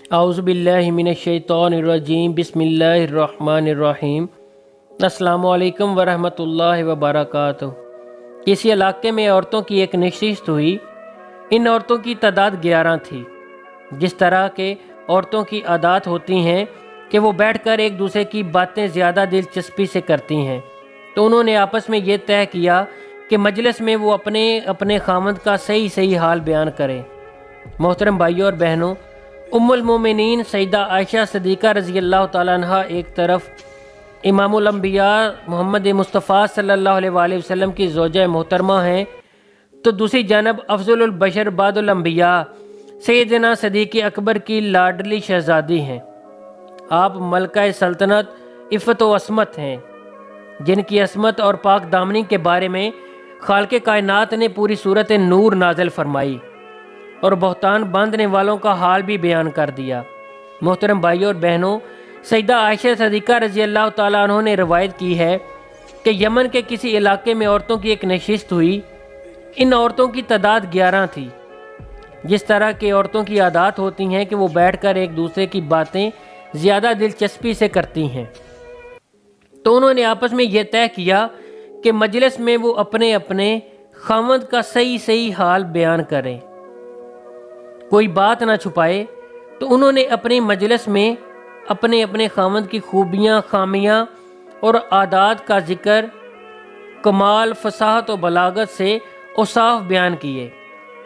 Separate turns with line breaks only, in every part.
औज़ु बिल्लाहि मिनश्शैतानिर्रजीम बिस्मिल्लाहिर्रहमानिर्रहीम। अस्सलामु अलैकुम वरहमतुल्लाहि वबरकातुहू। किसी इलाके में औरतों की एक नशिस्त हुई। इन औरतों की तादाद 11 थी। जिस तरह के औरतों की आदत होती हैं कि वो बैठकर एक दूसरे की बातें ज़्यादा दिलचस्पी से करती हैं, तो उन्होंने आपस में ये तय किया कि मजलिस में वो अपने अपने खामद का सही सही हाल बयान करें। मोहतरम भाइयों और बहनों, उम्मुल मोमिनीन सैयदा आयशा सिद्दीक़ा रज़ी अल्लाह तआला अन्हा एक तरफ इमामुल अंबिया मोहम्मद मुस्तफ़ा सल्लल्लाहु अलैहि वसल्लम की ज़ौजा मोहतरमा हैं, तो दूसरी जानब अफ़ज़लुल बशर बादुल अंबिया सैयदना सिद्दीक़ अकबर की लाडली शहज़ादी हैं। आप मलका सल्तनत इफ़्फ़त व असमत हैं, जिनकी असमत और पाक दामनी के बारे में खालिक़ कायनात ने पूरी सूरत नूर नाज़िल फरमाई और बहतान बांधने वालों का हाल भी बयान कर दिया। मोहतरम भाइयों और बहनों, सैयदा आयशा सिद्दीक़ा रज़ी अल्लाह तआला अन्हा ने रवायत की है कि यमन के किसी इलाके में औरतों की एक नशिस्त हुई। इन औरतों की तादाद 11 थी। जिस तरह की औरतों की आदत होती हैं कि वो बैठकर एक दूसरे की बातें ज़्यादा दिलचस्पी से करती हैं, तो उन्होंने आपस में यह तय किया कि मजलिस में वो अपने अपने खामद का सही सही हाल बयान करें, कोई बात ना छुपाए। तो उन्होंने अपनी मजलिस में अपने अपने खामद की खूबियाँ, खामियाँ और आदात का जिक्र कमाल, फसाहत और बलागत से औसाफ बयान किए।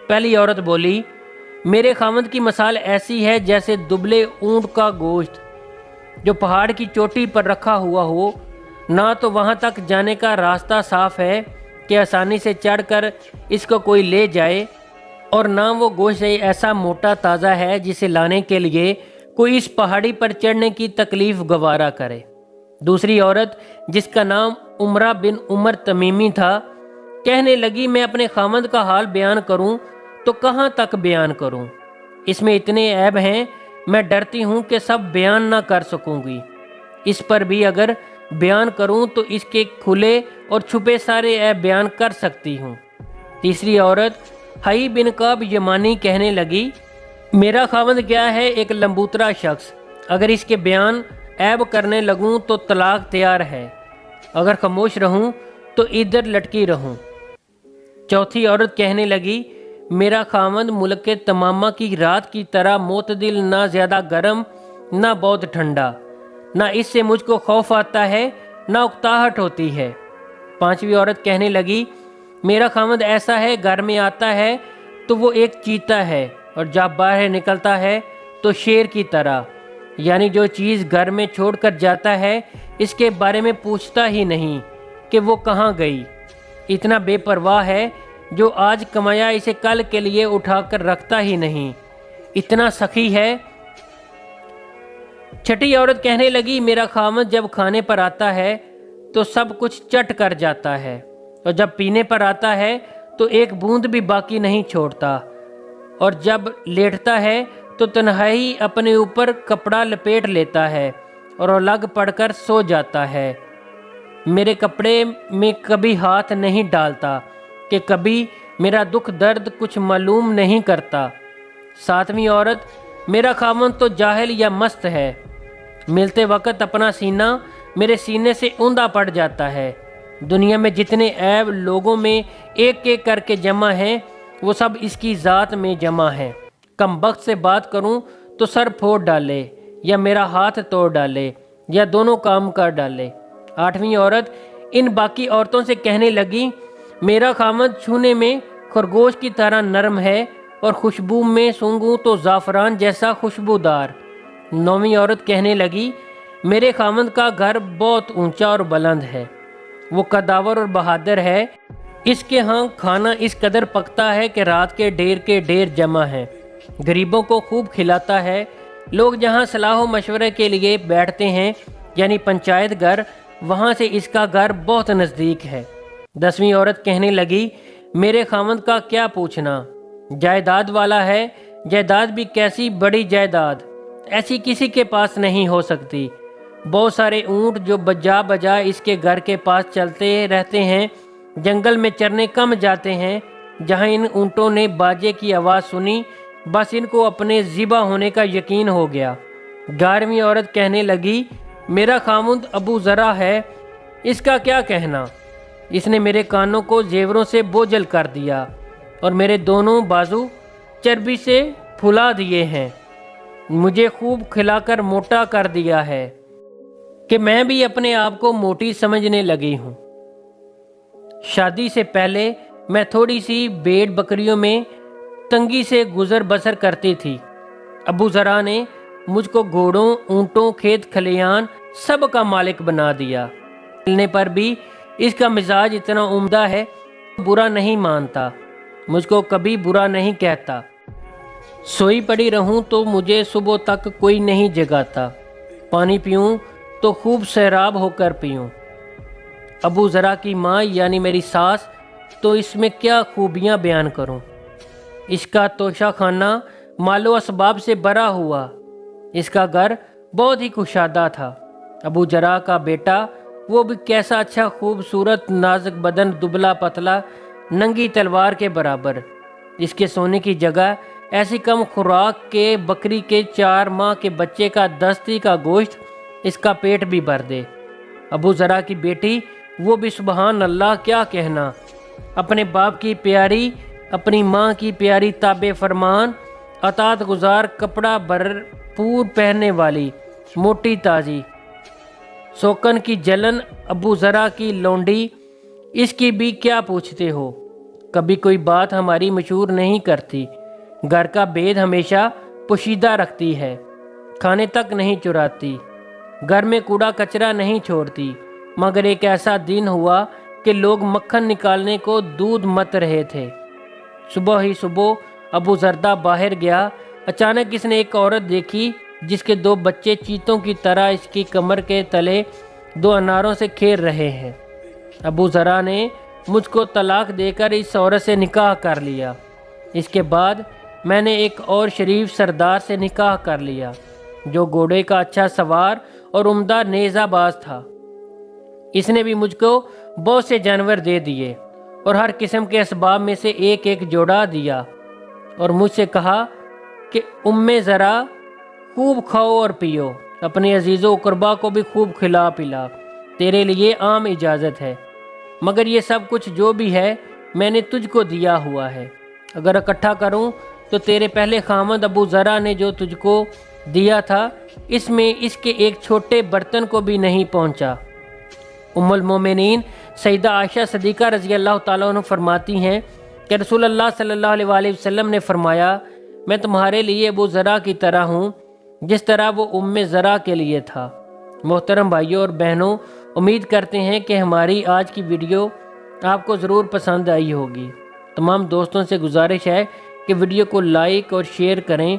पहली औरत बोली, मेरे खामद की मिसाल ऐसी है जैसे दुबले ऊँट का गोश्त जो पहाड़ की चोटी पर रखा हुआ हो। ना तो वहाँ तक जाने का रास्ता साफ है कि आसानी से चढ़कर इसको कोई ले जाए, और ना वो गोश्त ऐसा मोटा ताज़ा है जिसे लाने के लिए कोई इस पहाड़ी पर चढ़ने की तकलीफ़ गवारा करे। दूसरी औरत, जिसका नाम उमरा बिन उमर तमीमी था, कहने लगी, मैं अपने खामद का हाल बयान करूं तो कहाँ तक बयान करूं? इसमें इतने ऐब हैं, मैं डरती हूं कि सब बयान ना कर सकूंगी। इस पर भी अगर बयान करूं तो इसके खुले और छुपे सारे ऐब बयान कर सकती हूं। तीसरी औरत हई बिन काब यमानी कहने लगी, मेरा खामद क्या है, एक लंबूतरा शख्स। अगर इसके बयान ऐब करने लगूं तो तलाक तैयार है, अगर खामोश रहूं तो इधर लटकी रहूं। चौथी औरत कहने लगी, मेरा खामद मुल्क के तमामा की रात की तरह मोतदिल, ना ज़्यादा गर्म ना बहुत ठंडा, ना इससे मुझको खौफ आता है ना उकताहट होती है। पांचवी औरत कहने लगी, मेरा खामद ऐसा है, घर में आता है तो वो एक चीता है और जब बाहर निकलता है तो शेर की तरह, यानी जो चीज़ घर में छोड़कर जाता है इसके बारे में पूछता ही नहीं कि वो कहाँ गई। इतना बेपरवाह है, जो आज कमाया इसे कल के लिए उठाकर रखता ही नहीं, इतना सखी है। छठी औरत कहने लगी, मेरा खामद जब खाने पर आता है तो सब कुछ चट कर जाता है, और जब पीने पर आता है तो एक बूंद भी बाकी नहीं छोड़ता, और जब लेटता है तो तन्हाई अपने ऊपर कपड़ा लपेट लेता है और अलग पड़कर सो जाता है। मेरे कपड़े में कभी हाथ नहीं डालता कि कभी मेरा दुख दर्द कुछ मालूम नहीं करता। सातवीं औरत, मेरा खामद तो जाहिल या मस्त है, मिलते वक्त अपना सीना मेरे सीने से ऊंधा पड़ जाता है। दुनिया में जितने ऐब लोगों में एक एक करके जमा हैं, वो सब इसकी ज़ात में जमा हैं। कम वक्त से बात करूं तो सर फोड़ डाले, या मेरा हाथ तोड़ डाले, या दोनों काम कर डाले। आठवीं औरत इन बाकी औरतों से कहने लगी, मेरा खामद छूने में खरगोश की तरह नरम है और खुशबू में सूंघूं तो ज़ाफ़रान जैसा खुशबूदार। नौवीं औरत कहने लगी, मेरे खामद का घर बहुत ऊंचा और बुलंद है, वो कदावर और बहादुर है, इसके यहाँ खाना इस कदर पकता है कि रात के ढेर जमा है, गरीबों को खूब खिलाता है। लोग जहाँ सलाह मशवरे के लिए बैठते हैं, यानी पंचायत घर, वहाँ से इसका घर बहुत नज़दीक है। 10वीं औरत कहने लगी, मेरे खामद का क्या पूछना, जायदाद वाला है, जायदाद भी कैसी बड़ी जायदाद, ऐसी किसी के पास नहीं हो सकती। बहुत सारे ऊँट जो बजा बजा इसके घर के पास चलते रहते हैं, जंगल में चरने कम जाते हैं। जहाँ इन ऊँटों ने बाजे की आवाज़ सुनी بس ان کو اپنے ذبح ہونے کا یقین ہو گیا۔ 11ویں عورت کہنے لگی، میرا خامند ابو ذرا ہے، اس کا کیا کہنا؟ اس نے میرے کانوں کو زیوروں سے بوجھل کر دیا اور میرے دونوں بازو چربی سے پھلا دیے ہیں، مجھے خوب کھلا کر موٹا کر دیا ہے کہ میں بھی اپنے آپ کو موٹی سمجھنے لگی ہوں۔ شادی سے پہلے میں تھوڑی سی بھیڑ بکریوں میں تنگی سے گزر بسر کرتی تھی۔ ابو ذرا نے مجھ کو گھوڑوں، اونٹوں، کھیت کھلیان سب کا مالک بنا دیا۔ ملنے پر بھی اس کا مزاج اتنا عمدہ ہے، برا نہیں مانتا، مجھ کو کبھی برا نہیں کہتا۔ سوئی پڑی رہوں تو مجھے صبح تک کوئی نہیں جگاتا، پانی پیوں تو خوب سیراب ہو کر پیوں۔ ابو ذرا کی ماں یعنی میری ساس، تو اس میں کیا خوبیاں بیان کروں۔ اس کا توشہ خانہ مال و اسباب سے بھرا ہوا، اس کا گھر بہت ہی کشادہ تھا۔ ابو ذرا کا بیٹا وہ بھی کیسا اچھا، خوبصورت، نازک بدن، دبلا پتلا، ننگی تلوار کے برابر۔ اس کے سونے کی جگہ ایسی کم خوراک کے بکری کے 4 ماہ کے بچے کا دستی کا گوشت اس کا پیٹ بھی بھر دے۔ ابو ذرا کی بیٹی وہ بھی سبحان اللہ، کیا کہنا، اپنے باپ کی پیاری، اپنی ماں کی پیاری تابع فرمان، اطاعت گزار، کپڑا بھرپور پہننے والی، موٹی تازی، سوکن کی جلن۔ ابو ذرا کی لونڈی، اس کی بھی کیا پوچھتے ہو، کبھی کوئی بات ہماری مشہور نہیں کرتی، گھر کا بید ہمیشہ پوشیدہ رکھتی ہے، کھانے تک نہیں چراتی، گھر میں کوڑا کچرا نہیں چھوڑتی۔ مگر ایک ایسا دن ہوا کہ لوگ مکھن نکالنے کو دودھ مت رہے تھے۔ صبح ہی صبح ابو زردہ باہر گیا، اچانک اس نے ایک عورت دیکھی جس کے 2 بچے چیتوں کی طرح اس کی کمر کے تلے 2 اناروں سے کھیل رہے ہیں۔ ابو ذرا نے مجھ کو طلاق دے کر اس عورت سے نکاح کر لیا۔ اس کے بعد میں نے ایک اور شریف سردار سے نکاح کر لیا جو گھوڑے کا اچھا سوار اور عمدہ نیزہ باز تھا۔ اس نے بھی مجھ کو بہت سے جانور دے دیے اور ہر قسم کے اسباب میں سے ایک ایک جوڑا دیا، اور مجھ سے کہا کہ ذرا خوب کھاؤ اور پیو، اپنے عزیز و اقربا کو بھی خوب کھلا پلا، تیرے لیے عام اجازت ہے، مگر یہ سب کچھ جو بھی ہے میں نے تجھ کو دیا ہوا ہے، اگر اکٹھا کروں تو تیرے پہلے خامد ابو ذرا نے جو تجھ کو دیا تھا اس میں اس کے ایک چھوٹے برتن کو بھی نہیں پہنچا۔ ام المومنین سیدہ عائشہ صدیقہ رضی اللہ تعالیٰ عنہ فرماتی ہیں کہ رسول اللہ صلی اللہ علیہ وآلہ وسلم نے فرمایا، میں تمہارے لیے ابو ذرا کی طرح ہوں جس طرح وہ ام ذرا کے لیے تھا۔ محترم بھائیوں اور بہنوں، امید کرتے ہیں کہ ہماری آج کی ویڈیو آپ کو ضرور پسند آئی ہوگی۔ تمام دوستوں سے گزارش ہے کہ ویڈیو کو لائک اور شیئر کریں۔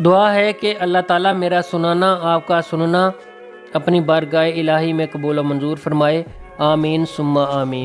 دعا ہے کہ اللہ تعالیٰ میرا سنانا، آپ کا سننا اپنی بارگاہ الہی میں قبول و منظور فرمائے۔ آمین ثم آمین۔